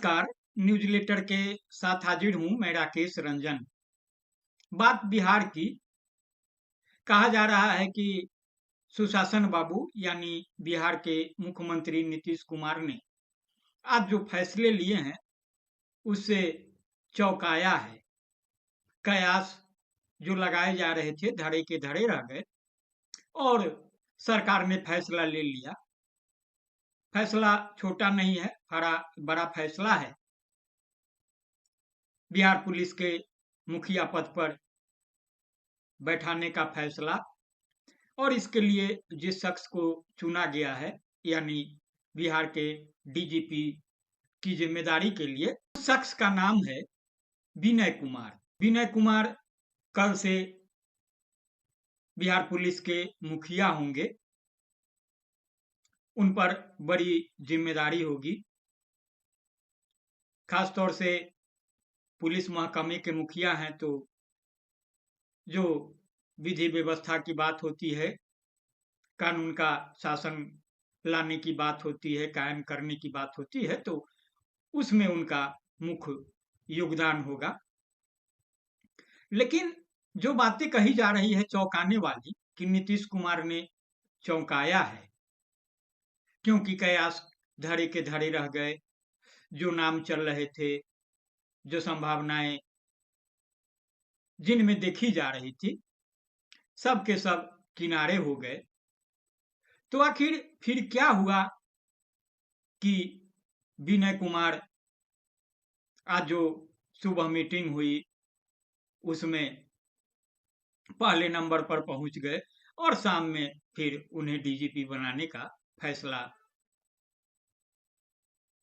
नमस्कार। न्यूज़लेटर के साथ हाजिर हूं मैं राकेश रंजन। बात बिहार की। कहा जा रहा है कि सुशासन बाबू यानी बिहार के मुख्यमंत्री नीतीश कुमार ने आज जो फैसले लिए हैं उससे चौंकाया है। कयास जो लगाए जा रहे थे धड़े के धड़े रह गए और सरकार ने फैसला ले लिया। फैसला छोटा नहीं है, बड़ा फैसला है। बिहार पुलिस के मुखिया पद पर बैठाने का फैसला और इसके लिए जिस शख्स को चुना गया है यानी बिहार के डीजीपी की जिम्मेदारी के लिए, उस शख्स का नाम है विनय कुमार। विनय कुमार कल से बिहार पुलिस के मुखिया होंगे। उन पर बड़ी जिम्मेदारी होगी। खासतौर से पुलिस महकमे के मुखिया हैं तो जो विधि व्यवस्था की बात होती है, कानून का शासन लाने की बात होती है, कायम करने की बात होती है, तो उसमें उनका मुख्य योगदान होगा। लेकिन जो बातें कही जा रही है चौंकाने वाली कि नीतीश कुमार ने चौंकाया है, क्योंकि कयास धड़े के धड़े रह गए। जो नाम चल रहे थे, जो संभावनाएं जिनमें देखी जा रही थी, सब के सब किनारे हो गए। तो आखिर फिर क्या हुआ कि विनय कुमार आज जो सुबह मीटिंग हुई उसमें पहले नंबर पर पहुंच गए और शाम में फिर उन्हें डीजीपी बनाने का फैसला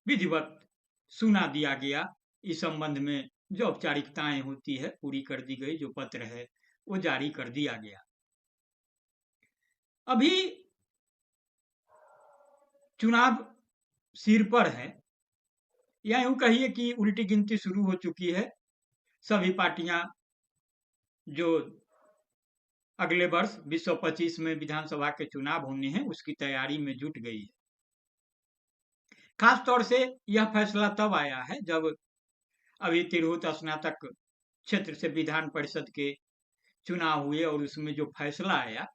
विधिवत सुना दिया गया। इस संबंध में जो औपचारिकताएं होती है पूरी कर दी गई, जो पत्र है वो जारी कर दिया गया। अभी चुनाव सिर पर है, या यूं कहिए कि उल्टी गिनती शुरू हो चुकी है। सभी पार्टियां जो अगले वर्ष 2025 में विधानसभा के चुनाव होने हैं उसकी तैयारी में जुट गई है। खास तौर से यह फैसला तब आया है जब अभी तिरहुत स्नातक क्षेत्र से विधान परिषद के चुनाव हुए और उसमें जो फैसला आया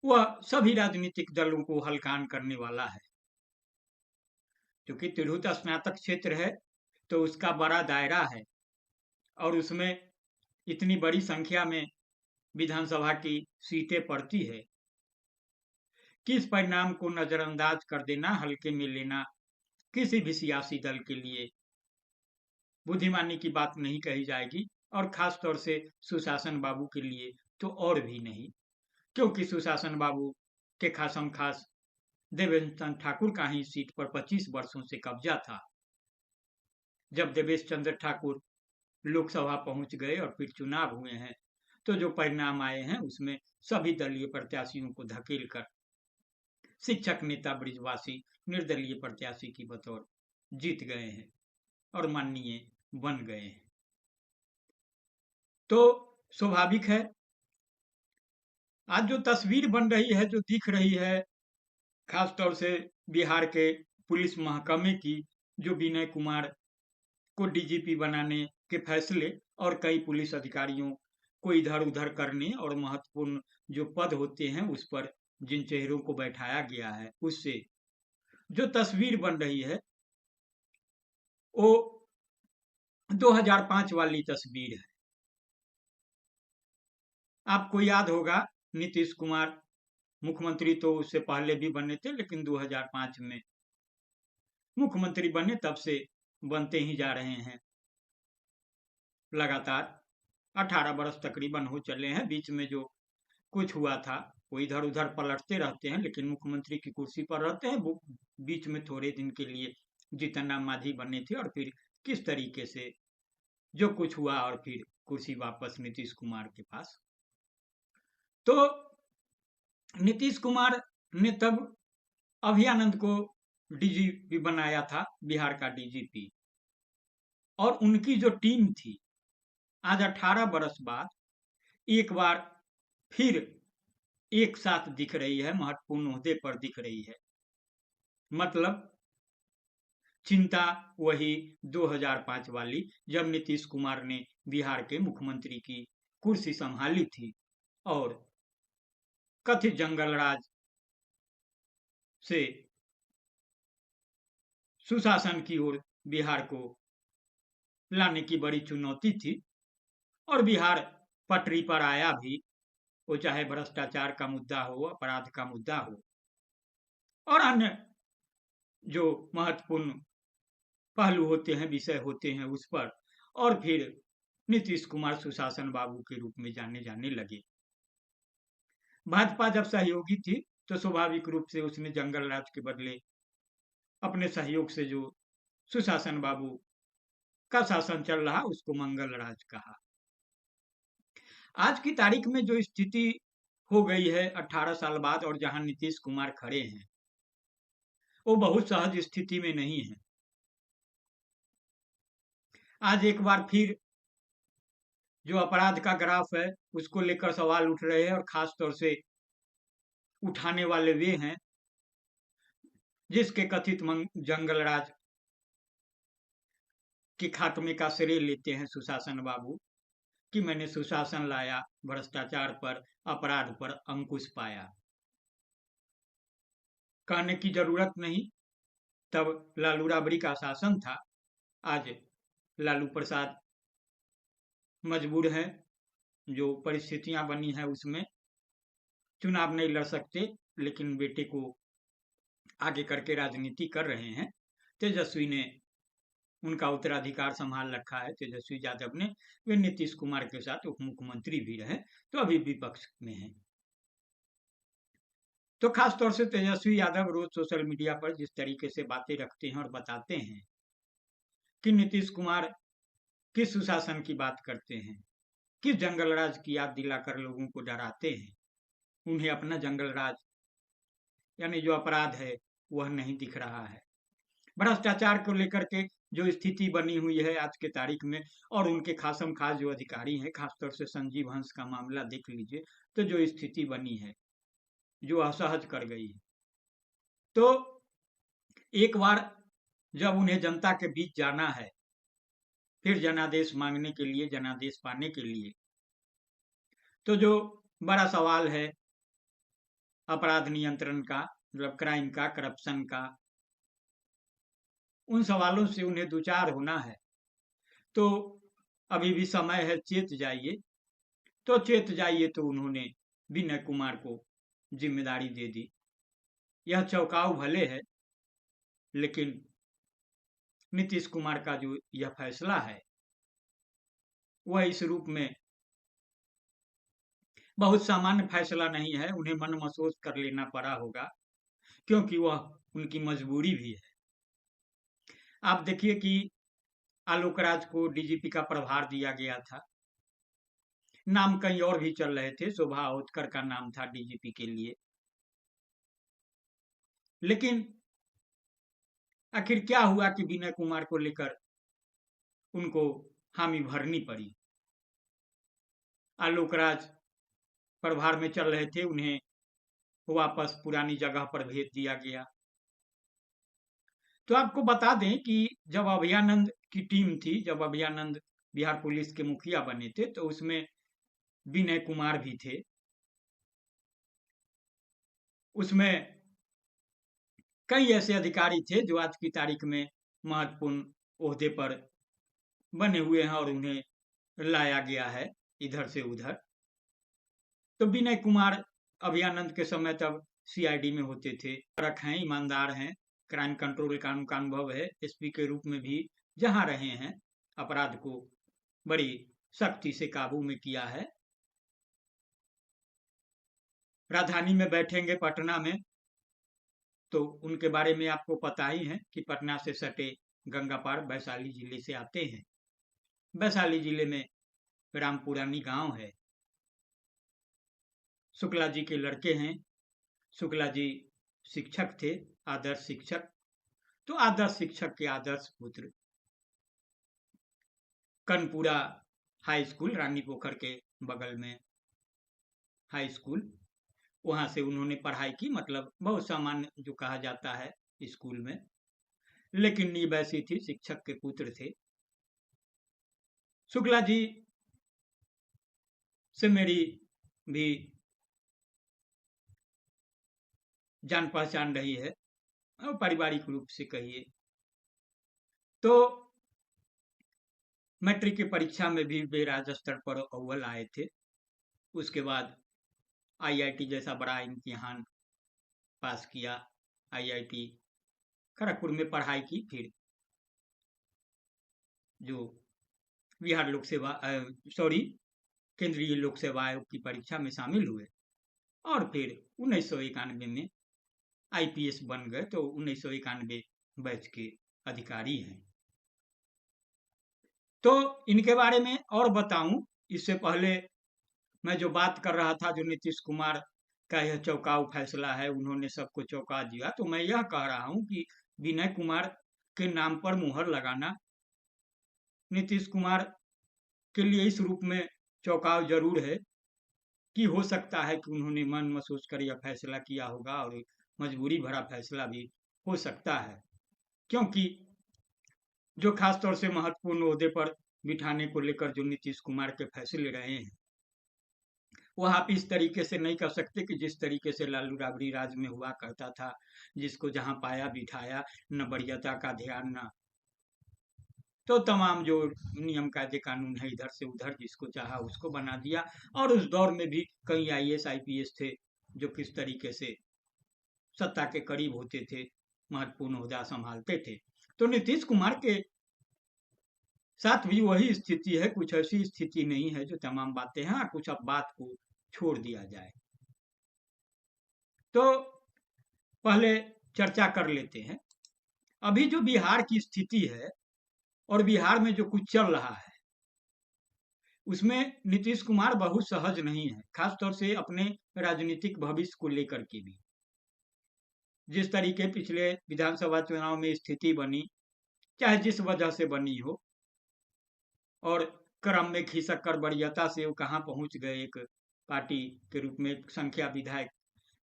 वह सभी राजनीतिक दलों को हलकान करने वाला है। क्योंकि तिरहुत स्नातक क्षेत्र है तो उसका बड़ा दायरा है और उसमें इतनी बड़ी संख्या में विधानसभा की सीटें पड़ती है कि इस परिणाम को नजरअंदाज कर देना, हल्के में लेना किसी भी सियासी दल के लिए बुद्धिमानी की बात नहीं कही जाएगी, और खास तौर से सुशासन बाबू के लिए तो और भी नहीं। क्योंकि सुशासन बाबू के खासम खास देवेश चंद्र ठाकुर का ही सीट पर 25 वर्षों से कब्जा था। जब देवेश चंद्र ठाकुर लोकसभा पहुंच गए और फिर चुनाव हुए हैं तो जो परिणाम आए हैं उसमें सभी दलीय प्रत्याशियों को धकेल कर शिक्षक नेता ब्रिजवासी निर्दलीय प्रत्याशी की बतौर जीत गए हैं और माननीय बन गए हैं। तो स्वाभाविक है आज जो तस्वीर बन रही है, जो दिख रही है, खास तौर से बिहार के पुलिस महकमे की, जो विनय कुमार को डीजीपी बनाने के फैसले और कई पुलिस अधिकारियों को इधर उधर करने और महत्वपूर्ण जो पद होते हैं उस पर जिन चेहरों को बैठाया गया है, उससे जो तस्वीर बन रही है वो 2005 वाली तस्वीर है। आपको याद होगा नीतीश कुमार मुख्यमंत्री तो उससे पहले भी बने थे, लेकिन 2005 में मुख्यमंत्री बने तब से बनते ही जा रहे हैं। लगातार 18 वर्ष तकरीबन हो चले हैं। बीच में जो कुछ हुआ था वो इधर उधर पलटते रहते हैं, लेकिन मुख्यमंत्री की कुर्सी पर रहते हैं। वो बीच में थोड़े दिन के लिए जीतन राम मांझी बने थे और फिर किस तरीके से जो कुछ हुआ और फिर कुर्सी वापस नीतीश कुमार के पास। तो नीतीश कुमार ने तब अभयानंद को डीजीपी बनाया था, बिहार का डीजीपी, और उनकी जो टीम थी आज 18 बरस बाद एक बार फिर एक साथ दिख रही है, महत्वपूर्ण ओहदे पर दिख रही है। मतलब चिंता वही 2005 वाली, जब नीतीश कुमार ने बिहार के मुख्यमंत्री की कुर्सी संभाली थी और कथित जंगल राज से सुशासन की ओर बिहार को लाने की बड़ी चुनौती थी और बिहार पटरी पर आया भी, वो चाहे भ्रष्टाचार का मुद्दा हो, अपराध का मुद्दा हो और अन्य जो महत्वपूर्ण पहलू होते हैं, विषय होते हैं उस पर। और फिर नीतीश कुमार सुशासन बाबू के रूप में जाने लगे। भाजपा जब सहयोगी थी तो स्वाभाविक रूप से उसने जंगल राज के बदले अपने सहयोग से जो सुशासन बाबू का शासन चल रहा उसको मंगल राज कहा। आज की तारीख में जो स्थिति हो गई है 18 साल बाद, और जहां नीतीश कुमार खड़े हैं, वो बहुत सहज स्थिति में नहीं है। आज एक बार फिर जो अपराध का ग्राफ है उसको लेकर सवाल उठ रहे हैं और खास तौर से उठाने वाले वे हैं जिसके कथित जंगल राज के खात्मे का श्रेय लेते हैं सुशासन बाबू कि मैंने सुशासन लाया, भ्रष्टाचार पर, अपराध पर अंकुश पाया। कहने की जरूरत नहीं, तब लालू राबड़ी का शासन था। आज लालू प्रसाद मजबूर है, जो परिस्थितियां बनी है उसमें चुनाव नहीं लड़ सकते, लेकिन बेटे को आगे करके राजनीति कर रहे हैं। तेजस्वी ने उनका उत्तराधिकार संभाल रखा है, तेजस्वी यादव ने। वे नीतीश कुमार के साथ उप मुख्यमंत्री भी रहे, तो अभी विपक्ष में हैं। तो खास तौर से तेजस्वी यादव रोज सोशल मीडिया पर जिस तरीके से बातें रखते हैं और बताते हैं कि नीतीश कुमार किस सुशासन की बात करते हैं, किस जंगल राज की याद दिलाकर लोगों को डराते हैं, उन्हें अपना जंगल राज यानी जो अपराध है वह नहीं दिख रहा है। भ्रष्टाचार को लेकर के जो स्थिति बनी हुई है आज के तारीख में, और उनके खासम खास जो अधिकारी हैं, खासतौर से संजीव हंस का मामला देख लीजिए, तो जो स्थिति बनी है, जो असहज कर गई है। तो एक बार जब उन्हें जनता के बीच जाना है, फिर जनादेश मांगने के लिए, जनादेश पाने के लिए, तो जो बड़ा सवाल है अपराध नियंत्रण का, मतलब क्राइम का, करप्शन का, उन सवालों से उन्हें दो चार होना है। तो अभी भी समय है, चेत जाइए। तो चेत जाइए, तो उन्होंने विनय कुमार को जिम्मेदारी दे दी। यह चौंकाव भले है, लेकिन नीतीश कुमार का जो यह फैसला है वह इस रूप में बहुत सामान्य फैसला नहीं है। उन्हें मन महसूस कर लेना पड़ा होगा, क्योंकि वह उनकी मजबूरी भी है। आप देखिए कि आलोक राज को डीजीपी का प्रभार दिया गया था, नाम कहीं और भी चल रहे थे, शोभा ओतकर का नाम था डीजीपी के लिए, लेकिन आखिर क्या हुआ कि विनय कुमार को लेकर उनको हामी भरनी पड़ी। आलोक राज प्रभार में चल रहे थे, उन्हें वापस पुरानी जगह पर भेज दिया गया। तो आपको बता दें कि जब अभयानंद की टीम थी, जब अभयानंद बिहार पुलिस के मुखिया बने थे, तो उसमें विनय कुमार भी थे। उसमें कई ऐसे अधिकारी थे जो आज की तारीख में महत्वपूर्ण ओहदे पर बने हुए हैं और उन्हें लाया गया है इधर से उधर। तो विनय कुमार अभयानंद के समय तब सीआईडी में होते थे, रख हैं, ईमानदार हैं, क्राइम कंट्रोल कानून का अनुभव है, एसपी के रूप में भी जहां रहे हैं, अपराध को बड़ी सख्ती से काबू में किया है। राजधानी में बैठेंगे पटना में, तो उनके बारे में आपको पता ही है कि पटना से सटे गंगापार वैशाली जिले से आते हैं। वैशाली जिले में रामपुरानी गांव है, शुक्ला जी के लड़के हैं। शुक्ला जी शिक्षक थे, आदर्श शिक्षक। तो आदर्श शिक्षक के आदर्श पुत्र कनपुरा हाई स्कूल, रानी पोखर के बगल में हाई स्कूल, वहां से उन्होंने पढ़ाई की, मतलब बहुत सामान्य जो कहा जाता है स्कूल में। लेकिन नींव ऐसी थी, शिक्षक के पुत्र थे। शुक्ला जी से मेरी भी जान पहचान रही है, और पारिवारिक रूप से कहिए तो मैट्रिक की परीक्षा में भी वे राज्य स्तर पर अव्वल आए थे। उसके बाद आईआईटी जैसा बड़ा इम्तिहान पास किया, आईआईटी खड़गपुर में पढ़ाई की, फिर जो बिहार लोक सेवा केंद्रीय लोक सेवा आयोग की परीक्षा में शामिल हुए, और फिर 1991 में आईपीएस बन गए। तो 1991 बैच के अधिकारी हैं। तो इनके बारे में और बताऊं, इससे पहले मैं जो बात कर रहा था, जो नीतीश कुमार का यह चौंकाऊ फैसला है, उन्होंने सबको चौंका दिया, तो मैं यह कह रहा हूं कि विनय कुमार के नाम पर मुहर लगाना नीतीश कुमार के लिए इस रूप में चौंकाव जरूर है कि हो सकता है कि उन्होंने मन में सोच कर यह फैसला किया होगा, और मजबूरी भरा फैसला भी हो सकता है, क्योंकि जो खास तौर से महत्वपूर्ण ओहदे पर बिठाने को लेकर जो नीतीश कुमार के फैसले रहे हैं, वह आप इस तरीके से नहीं कर सकते कि जिस तरीके से लालू राबड़ी राज में हुआ करता था, जिसको जहां पाया बिठाया, न वरीयता का ध्यान, न तो तमाम जो नियम कायदे कानून है इधर से उधर जिसको चाहा उसको बना दिया। और उस दौर में भी कई आईएएस आईपीएस थे जो किस तरीके से सत्ता के करीब होते थे, महत्वपूर्ण ओहदा संभालते थे। तो नीतीश कुमार के साथ भी वही स्थिति है, कुछ ऐसी स्थिति नहीं है जो तमाम बातें हैं, कुछ अब बात को छोड़ दिया जाए। तो पहले चर्चा कर लेते हैं अभी जो बिहार की स्थिति है और बिहार में जो कुछ चल रहा है, उसमें नीतीश कुमार बहुत सहज नहीं है, खासतौर से अपने राजनीतिक भविष्य को लेकर के भी। जिस तरीके पिछले विधानसभा चुनाव में स्थिति बनी, चाहे जिस वजह से बनी हो, और क्रम में खिसक कर वरीयता से वो कहाँ पहुंच गए एक पार्टी के रूप में, संख्या विधायक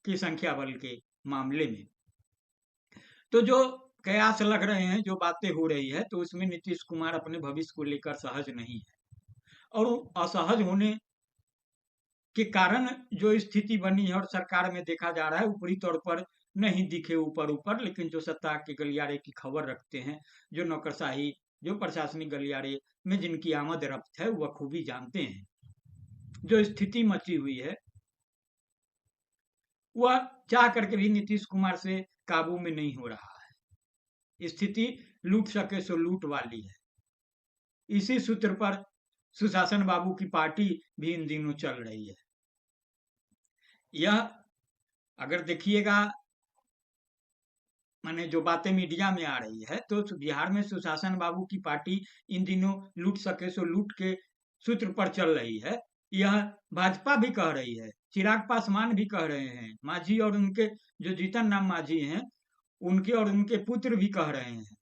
की संख्या बल के मामले में। तो जो कयास लग रहे हैं, जो बातें हो रही है, तो उसमें नीतीश कुमार अपने भविष्य को लेकर सहज नहीं है, और असहज होने के कारण जो स्थिति बनी है और सरकार में देखा जा रहा है, ऊपरी तौर पर नहीं दिखे ऊपर ऊपर, लेकिन जो सत्ता के गलियारे की खबर रखते हैं, जो नौकरशाही, जो प्रशासनिक गलियारे में जिनकी आमद रफ्त है, वह खूबी जानते हैं। जो स्थिति मची हुई है वह चाह करके भी नीतीश कुमार से काबू में नहीं हो रहा है। स्थिति लूट सके सो लूट वाली है। इसी सूत्र पर सुशासन बाबू की पार्टी भी इन दिनों चल रही है। यह अगर देखिएगा, माने जो बातें मीडिया में आ रही है, तो बिहार में सुशासन बाबू की पार्टी इन दिनों लूट सके सो लूट के सूत्र पर चल रही है। यह भाजपा भी कह रही है, चिराग पासवान भी कह रहे हैं, मांझी और उनके जो जीतन राम मांझी हैं, उनके और उनके पुत्र भी कह रहे हैं,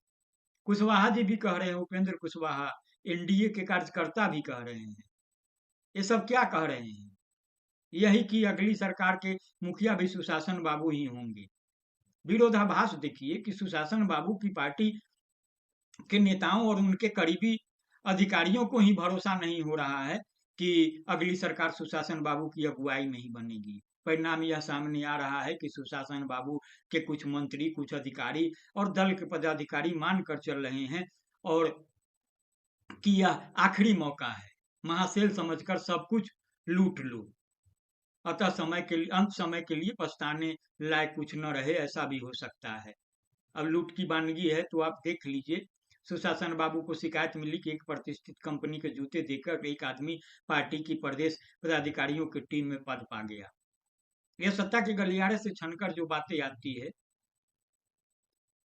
कुशवाहा जी भी कह रहे हैं, उपेंद्र कुशवाहा एनडीए के कार्यकर्ता भी कह रहे हैं। ये सब क्या कह रहे हैं? यही कि अगली सरकार के मुखिया भी सुशासन बाबू ही होंगे। विरोधाभास देखिए कि सुशासन बाबू की पार्टी के नेताओं और उनके करीबी अधिकारियों को ही भरोसा नहीं हो रहा है कि अगली सरकार सुशासन बाबू की अगुवाई में ही बनेगी। परिणाम यह सामने आ रहा है कि सुशासन बाबू के कुछ मंत्री, कुछ अधिकारी और दल के पदाधिकारी मान कर चल रहे हैं, और कि यह आखिरी मौका है, महासेल समझकर सब कुछ लूट लो। अतः अंत समय के लिए पछताने लायक कुछ न रहे, ऐसा भी हो सकता है। अब लूट की वानगी है तो आप देख लीजिए, सुशासन बाबू को शिकायत मिली कि एक प्रतिष्ठित कंपनी के जूते देकर एक आदमी पार्टी की प्रदेश पदाधिकारियों की टीम में पद पा गया। यह सत्ता के गलियारे से छनकर जो बातें आती है,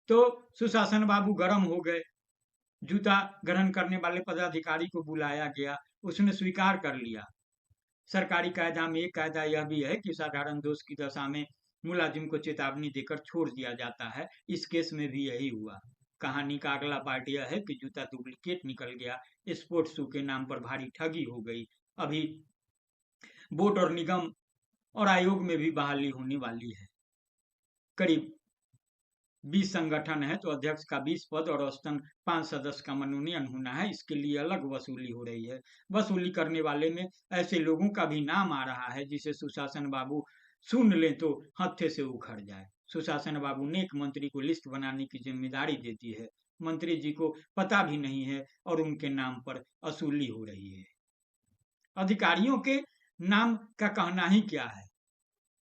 तो सुशासन बाबू गर्म हो गए। जूता ग्रहण करने वाले पदाधिकारी को बुलाया गया, उसने स्वीकार कर लिया। सरकारी कायदा में एक कायदा यह भी है कि साधारण दोष की दशा में मुलाजिम को चेतावनी देकर छोड़ दिया जाता है। इस केस में भी यही हुआ। कहानी का अगला पार्ट यह है कि जूता डुप्लीकेट निकल गया, स्पोर्ट्स शू के नाम पर भारी ठगी हो गई। अभी बोर्ड और निगम और आयोग में भी बहाली होने वाली है। करीब 20 संगठन है तो अध्यक्ष का 20 पद और औसतन 5 सदस्य का मनोनयन होना है। इसके लिए अलग वसूली हो रही है। वसूली करने वाले में ऐसे लोगों का भी नाम आ रहा है जिसे सुशासन बाबू सुन लें तो हत्थे से उखड़ जाए। सुशासन बाबू ने एक मंत्री को लिस्ट बनाने की जिम्मेदारी दे दी है। मंत्री जी को पता भी नहीं है और उनके नाम पर वसूली हो रही है। अधिकारियों के नाम का कहना ही क्या है।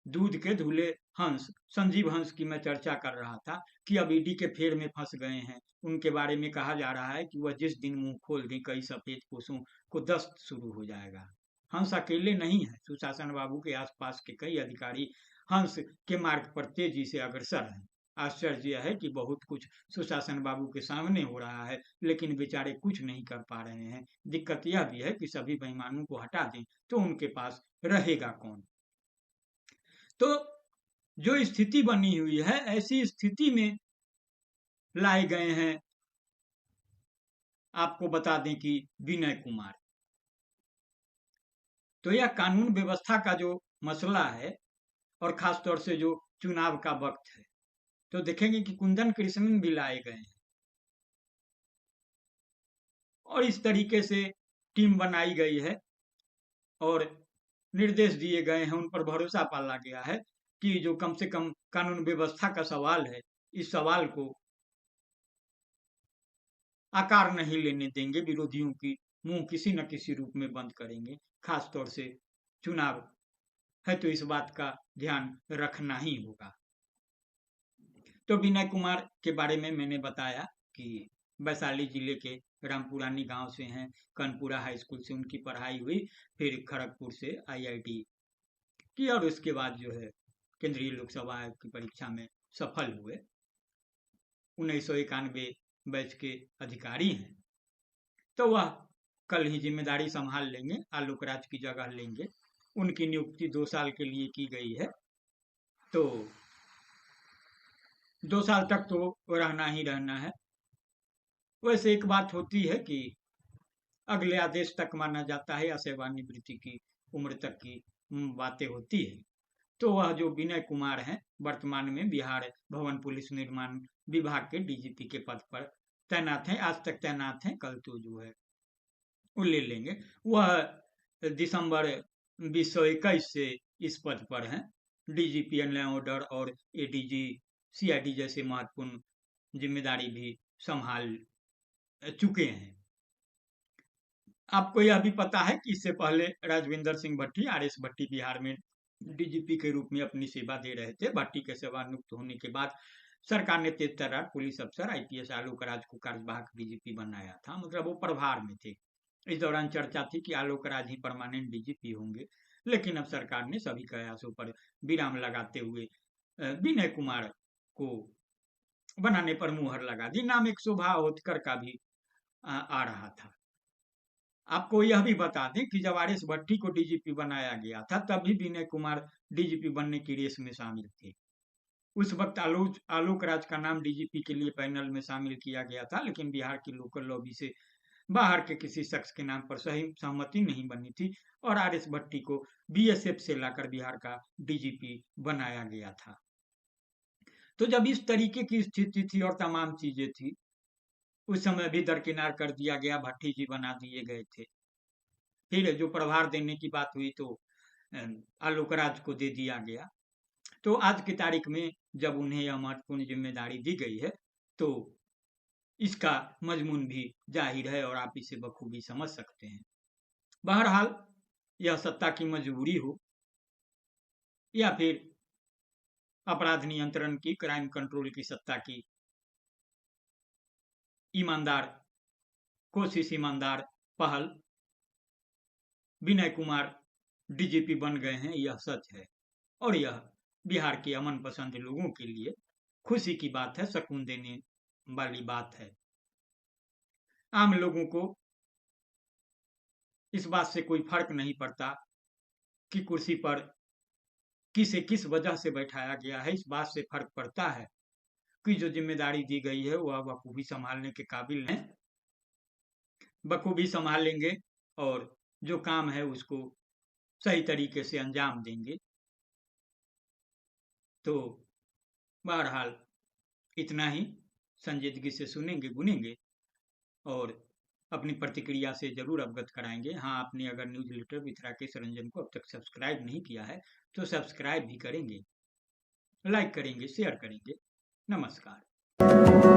दूध के धुले हंस, संजीव हंस की मैं चर्चा कर रहा था कि अब ईडी के फेर में फंस गए हैं। उनके बारे में कहा जा रहा है कि वह जिस दिन मुंह खोल दें कई सफेद पोषों को दस्त शुरू हो जाएगा। हंस अकेले नहीं है, सुशासन बाबू के आसपास के कई अधिकारी हंस के मार्ग पर तेजी से अग्रसर हैं। आश्चर्य यह है कि बहुत कुछ सुशासन बाबू के सामने हो रहा है लेकिन बेचारे कुछ नहीं कर पा रहे हैं। दिक्कत यह भी है कि सभी बेईमानों को हटा दें तो उनके पास रहेगा कौन। तो जो स्थिति बनी हुई है, ऐसी स्थिति में लाए गए हैं। आपको बता दें कि विनय कुमार, तो यह कानून व्यवस्था का जो मसला है और खास तौर से जो चुनाव का वक्त है, तो देखेंगे कि कुंदन कृष्णन भी लाए गए हैं और इस तरीके से टीम बनाई गई है और निर्देश दिए गए हैं, उन पर भरोसा पाला गया है कि जो कम से कम कानून व्यवस्था का सवाल है, इस सवाल को आकार नहीं लेने देंगे। विरोधियों की मुंह किसी न किसी रूप में बंद करेंगे। खास तौर से चुनाव है तो इस बात का ध्यान रखना ही होगा। तो विनय कुमार के बारे में मैंने बताया कि वैशाली जिले के रामपुरानी गांव से हैं। कनपुरा हाई स्कूल से उनकी पढ़ाई हुई, फिर खड़गपुर से आईआईटी की और उसके बाद जो है केंद्रीय लोकसभा आयोग की परीक्षा में सफल हुए। 1991 बैच के अधिकारी हैं। तो वह कल ही जिम्मेदारी संभाल लेंगे, आलोक राज की जगह लेंगे। उनकी नियुक्ति 2 साल के लिए की गई है, तो 2 साल तक तो रहना ही रहना है। वैसे एक बात होती है कि अगले आदेश तक माना जाता है या सेवानिवृत्ति की उम्र तक की बातें होती है। तो वह जो विनय कुमार हैं वर्तमान में बिहार भवन पुलिस निर्माण विभाग के डीजीपी के पद पर तैनात हैं। आज तक तैनात हैं, कल तो जो है वो ले लेंगे। वह दिसंबर 2021 से इस पद पर हैं। डीजीपी एंड लॉ ऑर्डर और एडीजी सीआईडी जैसे महत्वपूर्ण जिम्मेदारी भी संभाल चुके हैं। आपको यह भी पता है कि इससे पहले राजविंदर सिंह भट्टी, आरएस भट्टी बिहार में डीजीपी के रूप में अपनी सेवा दे रहे थे। भट्टी के सेवानिवृत्त होने के बाद सरकार ने तेज तर्रार पुलिस अफसर आईपीएस आलोक राज को कार्यवाहक डीजीपी बनाया था, मतलब वो प्रभार में थे। इस दौरान चर्चा थी कि आलोक राज ही परमानेंट डीजीपी होंगे, लेकिन अब सरकार ने सभी कयासों पर विराम लगाते हुए विनय कुमार को बनाने पर मुहर लगा दी। नाम एक शोभा होतकर का भी आ रहा था। आपको यह भी बता दें कि जब आरएस भट्टी को डीजीपी बनाया गया था तब भी विनय कुमार डीजीपी बनने की रेस में शामिल थे। उस वक्त आलोक राज का नाम डीजीपी के लिए पैनल में शामिल किया गया था, लेकिन बिहार की लोकल लॉबी से बाहर के किसी शख्स के नाम पर सही सहमति नहीं बनी थी और आरएस भट्टी को बीएसएफ से लाकर बिहार का डीजीपी बनाया गया था। तो जब इस तरीके की स्थिति थी और तमाम चीजें थी, उस समय भी दरकिनार कर दिया गया, भट्टी जी बना दिए गए थे। फिर जो प्रभार देने की बात हुई तो आलोक राज को दे दिया गया। तो आज की तारीख में जब उन्हें यह महत्वपूर्ण जिम्मेदारी दी गई है तो इसका मजमून भी जाहिर है और आप इसे बखूबी समझ सकते हैं। बहरहाल यह सत्ता की मजबूरी हो या फिर अपराध नियंत्रण की, क्राइम कंट्रोल की सत्ता की ईमानदार कोशिश, ईमानदार पहल, विनय कुमार डीजीपी बन गए हैं, यह सच है और यह बिहार के अमन पसंद लोगों के लिए खुशी की बात है, सुकून देने वाली बात है। आम लोगों को इस बात से कोई फर्क नहीं पड़ता कि कुर्सी पर किसे किस वजह से बैठाया गया है। इस बात से फर्क पड़ता है कि जो जिम्मेदारी दी गई है वह बखूबी संभालने के काबिल हैं, बखूबी संभाल लेंगे और जो काम है उसको सही तरीके से अंजाम देंगे। तो बहरहाल इतना ही संजीदगी से सुनेंगे, गुनेंगे और अपनी प्रतिक्रिया से ज़रूर अवगत कराएंगे। हाँ, आपने अगर newsletter with Rakesh Ranjan को अब तक सब्सक्राइब नहीं किया है तो सब्सक्राइब भी करेंगे, लाइक करेंगे, शेयर करेंगे। नमस्कार।